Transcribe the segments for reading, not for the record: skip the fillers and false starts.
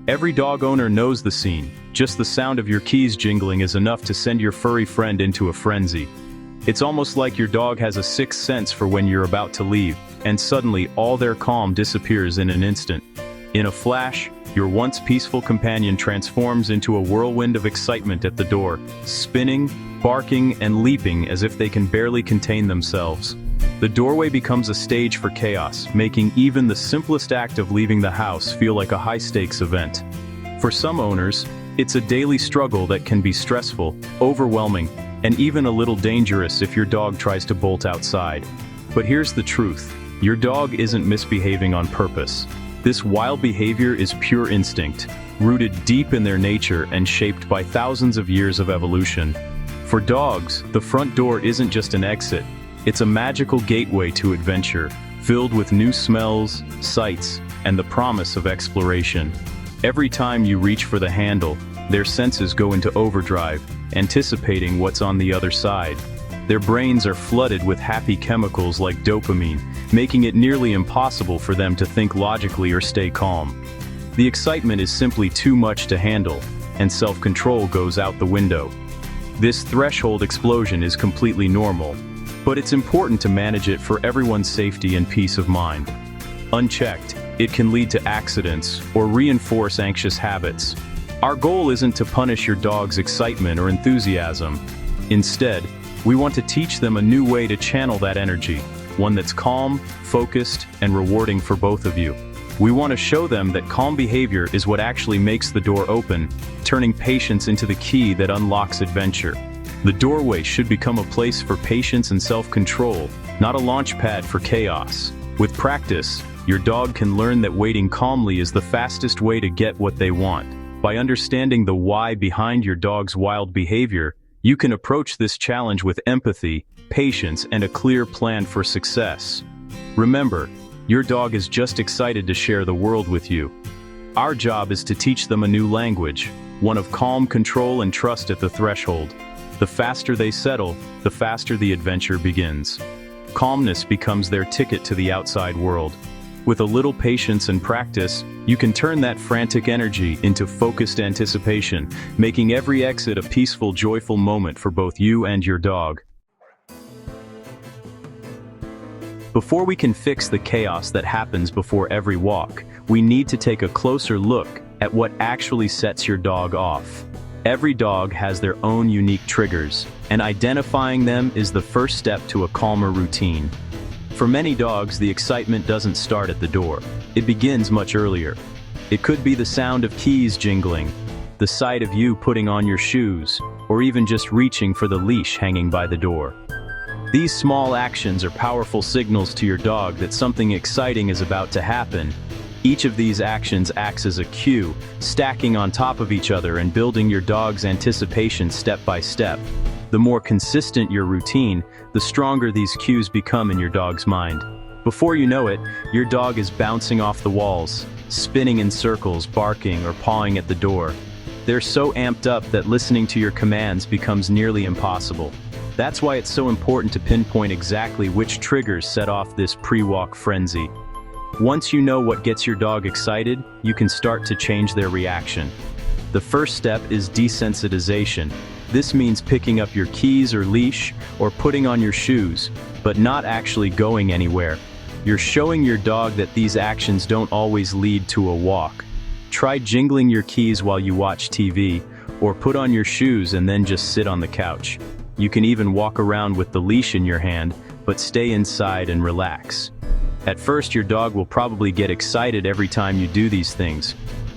Every dog owner knows the scene. Just the sound of your keys jingling is enough to send your furry friend into a frenzy. It's almost like your dog has a sixth sense for when you're about to leave, and suddenly all their calm disappears in an instant. In a flash, your once peaceful companion transforms into a whirlwind of excitement at the door, spinning, barking, and leaping as if they can barely contain themselves. The doorway becomes a stage for chaos, making even the simplest act of leaving the house feel like a high-stakes event. For some owners, it's a daily struggle that can be stressful, overwhelming, and even a little dangerous if your dog tries to bolt outside. But here's the truth: your dog isn't misbehaving on purpose. This wild behavior is pure instinct, rooted deep in their nature and shaped by thousands of years of evolution. For dogs, the front door isn't just an exit. It's a magical gateway to adventure, filled with new smells, sights, and the promise of exploration. Every time you reach for the handle, their senses go into overdrive, anticipating what's on the other side. Their brains are flooded with happy chemicals like dopamine, making it nearly impossible for them to think logically or stay calm. The excitement is simply too much to handle, and self-control goes out the window. This threshold explosion is completely normal, but it's important to manage it for everyone's safety and peace of mind. Unchecked, it can lead to accidents or reinforce anxious habits. Our goal isn't to punish your dog's excitement or enthusiasm. Instead, we want to teach them a new way to channel that energy, one that's calm, focused, and rewarding for both of you. We want to show them that calm behavior is what actually makes the door open, turning patience into the key that unlocks adventure. The doorway should become a place for patience and self-control, not a launch pad for chaos. With practice, your dog can learn that waiting calmly is the fastest way to get what they want. By understanding the why behind your dog's wild behavior, you can approach this challenge with empathy, patience, and a clear plan for success. Remember, your dog is just excited to share the world with you. Our job is to teach them a new language, one of calm control and trust at the threshold. The faster they settle, the faster the adventure begins. Calmness becomes their ticket to the outside world. With a little patience and practice, you can turn that frantic energy into focused anticipation, making every exit a peaceful, joyful moment for both you and your dog. Before we can fix the chaos that happens before every walk, we need to take a closer look at what actually sets your dog off. Every dog has their own unique triggers, and identifying them is the first step to a calmer routine. For many dogs, the excitement doesn't start at the door. It begins much earlier. It could be the sound of keys jingling, the sight of you putting on your shoes, or even just reaching for the leash hanging by the door. These small actions are powerful signals to your dog that something exciting is about to happen. Each of these actions acts as a cue, stacking on top of each other and building your dog's anticipation step by step. The more consistent your routine, the stronger these cues become in your dog's mind. Before you know it, your dog is bouncing off the walls, spinning in circles, barking, or pawing at the door. They're so amped up that listening to your commands becomes nearly impossible. That's why it's so important to pinpoint exactly which triggers set off this pre-walk frenzy. Once you know what gets your dog excited, you can start to change their reaction. The first step is desensitization. This means picking up your keys or leash, or putting on your shoes, but not actually going anywhere. You're showing your dog that these actions don't always lead to a walk. Try jingling your keys while you watch TV, or put on your shoes and then just sit on the couch. You can even walk around with the leash in your hand, but stay inside and relax. At first, your dog will probably get excited every time you do these things,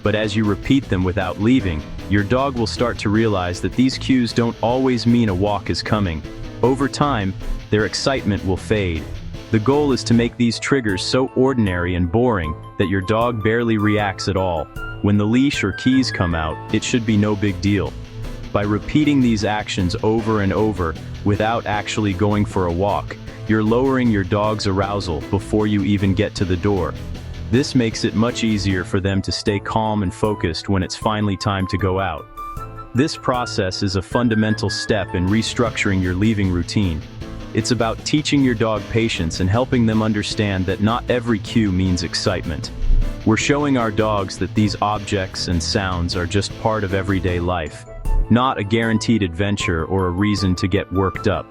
but as you repeat them without leaving, your dog will start to realize that these cues don't always mean a walk is coming. Over time, their excitement will fade. The goal is to make these triggers so ordinary and boring that your dog barely reacts at all. When the leash or keys come out, it should be no big deal. By repeating these actions over and over without actually going for a walk, you're lowering your dog's arousal before you even get to the door. This makes it much easier for them to stay calm and focused when it's finally time to go out. This process is a fundamental step in restructuring your leaving routine. It's about teaching your dog patience and helping them understand that not every cue means excitement. We're showing our dogs that these objects and sounds are just part of everyday life, not a guaranteed adventure or a reason to get worked up.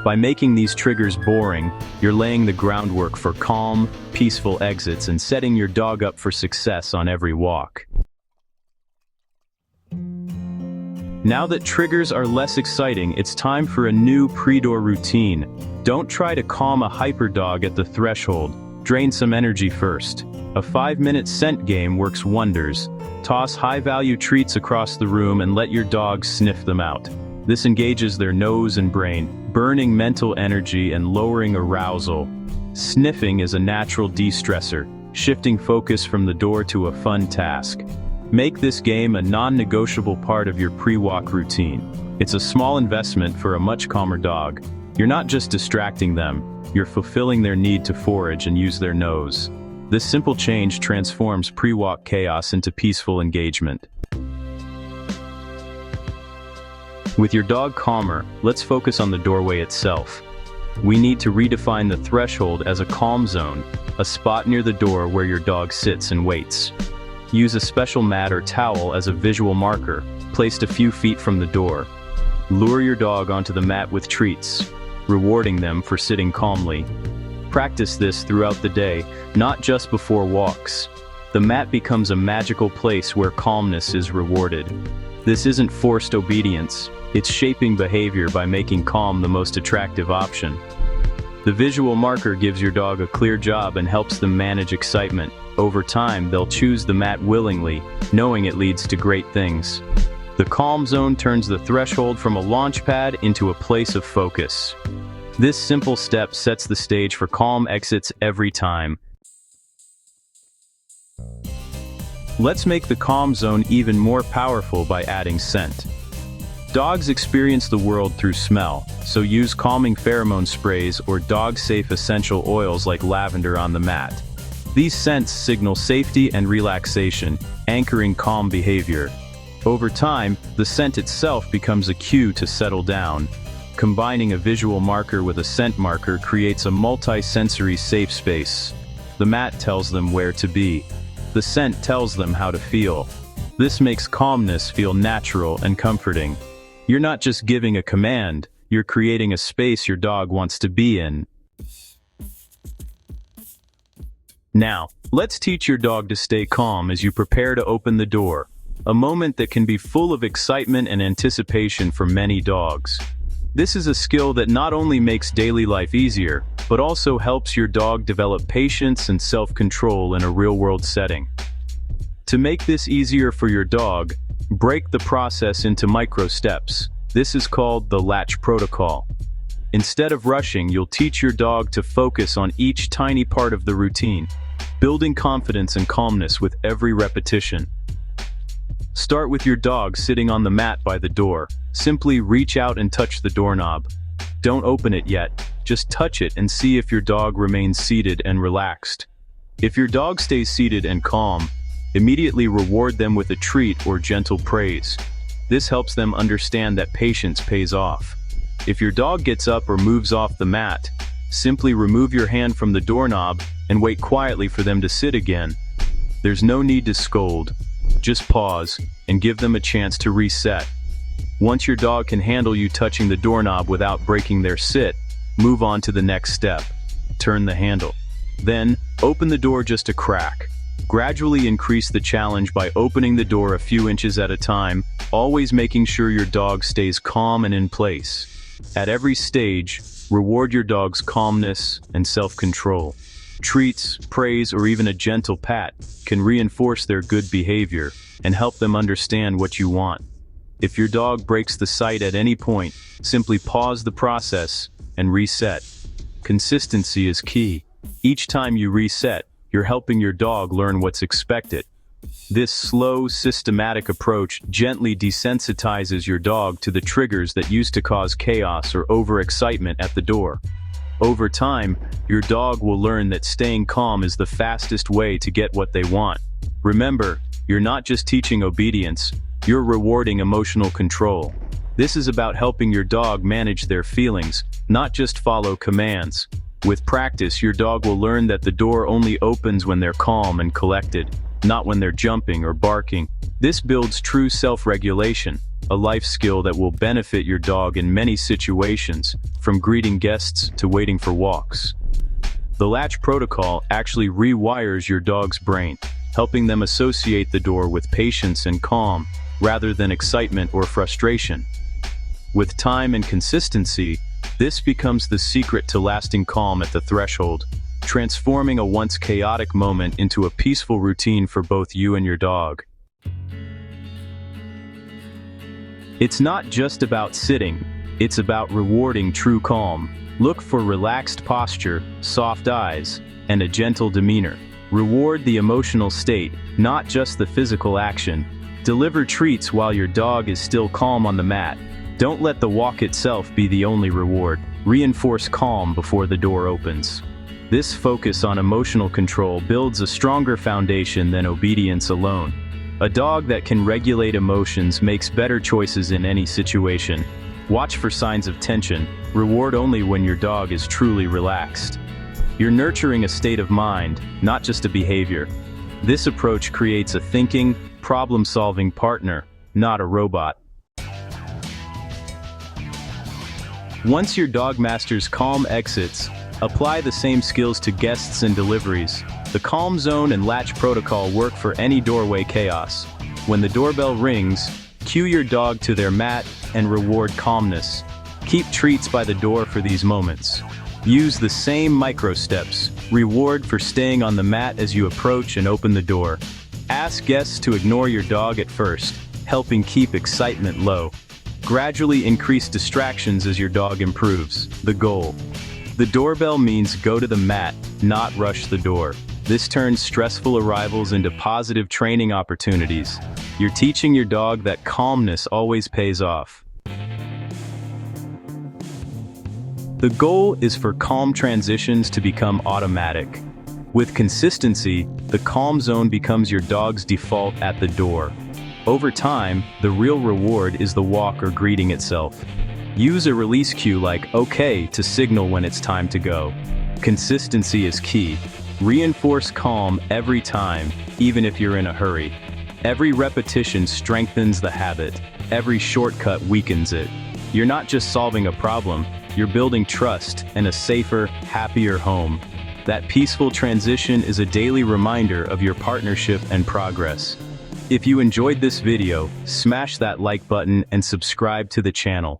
By making these triggers boring, you're laying the groundwork for calm, peaceful exits and setting your dog up for success on every walk. Now that triggers are less exciting, it's time for a new pre-door routine. Don't try to calm a hyper dog at the threshold. Drain some energy first. A 5-minute scent game works wonders. Toss high-value treats across the room and let your dog sniff them out. This engages their nose and brain, burning mental energy and lowering arousal. Sniffing is a natural de-stressor, shifting focus from the door to a fun task. Make this game a non-negotiable part of your pre-walk routine. It's a small investment for a much calmer dog. You're not just distracting them, you're fulfilling their need to forage and use their nose. This simple change transforms pre-walk chaos into peaceful engagement. With your dog calmer, let's focus on the doorway itself. We need to redefine the threshold as a calm zone, a spot near the door where your dog sits and waits. Use a special mat or towel as a visual marker, placed a few feet from the door. Lure your dog onto the mat with treats, rewarding them for sitting calmly. Practice this throughout the day, not just before walks. The mat becomes a magical place where calmness is rewarded. This isn't forced obedience, it's shaping behavior by making calm the most attractive option. The visual marker gives your dog a clear job and helps them manage excitement. Over time, they'll choose the mat willingly, knowing it leads to great things. The calm zone turns the threshold from a launch pad into a place of focus. This simple step sets the stage for calm exits every time. Let's make the calm zone even more powerful by adding scent. Dogs experience the world through smell, so use calming pheromone sprays or dog-safe essential oils like lavender on the mat. These scents signal safety and relaxation, anchoring calm behavior. Over time, the scent itself becomes a cue to settle down. Combining a visual marker with a scent marker creates a multi-sensory safe space. The mat tells them where to be. The scent tells them how to feel. This makes calmness feel natural and comforting. You're not just giving a command, you're creating a space your dog wants to be in. Now, let's teach your dog to stay calm as you prepare to open the door, a moment that can be full of excitement and anticipation for many dogs. This is a skill that not only makes daily life easier, but also helps your dog develop patience and self-control in a real-world setting. To make this easier for your dog, break the process into micro steps. This is called the latch protocol. Instead of rushing, you'll teach your dog to focus on each tiny part of the routine, building confidence and calmness with every repetition. Start with your dog sitting on the mat by the door. Simply reach out and touch the doorknob. Don't open it yet, just touch it and see if your dog remains seated and relaxed. If your dog stays seated and calm, immediately reward them with a treat or gentle praise. This helps them understand that patience pays off. If your dog gets up or moves off the mat, simply remove your hand from the doorknob and wait quietly for them to sit again. There's no need to scold. Just pause and give them a chance to reset. Once your dog can handle you touching the doorknob without breaking their sit, move on to the next step. Turn the handle. Then, open the door just a crack. Gradually increase the challenge by opening the door a few inches at a time, always making sure your dog stays calm and in place. At every stage, reward your dog's calmness and self-control. Treats, praise, or even a gentle pat can reinforce their good behavior and help them understand what you want. If your dog breaks the sight at any point, simply pause the process and reset. Consistency is key. Each time you reset, you're helping your dog learn what's expected. This slow, systematic approach gently desensitizes your dog to the triggers that used to cause chaos or overexcitement at the door. Over time, your dog will learn that staying calm is the fastest way to get what they want. Remember, you're not just teaching obedience, you're rewarding emotional control. This is about helping your dog manage their feelings, not just follow commands. With practice, your dog will learn that the door only opens when they're calm and collected, not when they're jumping or barking. This builds true self-regulation, a life skill that will benefit your dog in many situations, from greeting guests to waiting for walks. The latch protocol actually rewires your dog's brain, helping them associate the door with patience and calm, rather than excitement or frustration. With time and consistency, this becomes the secret to lasting calm at the threshold, transforming a once chaotic moment into a peaceful routine for both you and your dog. It's not just about sitting, it's about rewarding true calm. Look for relaxed posture, soft eyes, and a gentle demeanor. Reward the emotional state, not just the physical action. Deliver treats while your dog is still calm on the mat. Don't let the walk itself be the only reward. Reinforce calm before the door opens. This focus on emotional control builds a stronger foundation than obedience alone. A dog that can regulate emotions makes better choices in any situation. Watch for signs of tension. Reward only when your dog is truly relaxed. You're nurturing a state of mind, not just a behavior. This approach creates a thinking, problem-solving partner, not a robot. Once your dog masters calm exits, apply the same skills to guests and deliveries. The calm zone and latch protocol work for any doorway chaos. When the doorbell rings, cue your dog to their mat and reward calmness. Keep treats by the door for these moments. Use the same micro steps. Reward for staying on the mat as you approach and open the door. Ask guests to ignore your dog at first, helping keep excitement low. Gradually increase distractions as your dog improves. The goal. The doorbell means go to the mat, not rush the door. This turns stressful arrivals into positive training opportunities. You're teaching your dog that calmness always pays off. The goal is for calm transitions to become automatic. With consistency, the calm zone becomes your dog's default at the door. Over time, the real reward is the walk or greeting itself. Use a release cue like "okay" to signal when it's time to go. Consistency is key. Reinforce calm every time, even if you're in a hurry. Every repetition strengthens the habit. Every shortcut weakens it. You're not just solving a problem, you're building trust and a safer, happier home. That peaceful transition is a daily reminder of your partnership and progress. If you enjoyed this video, smash that like button and subscribe to the channel.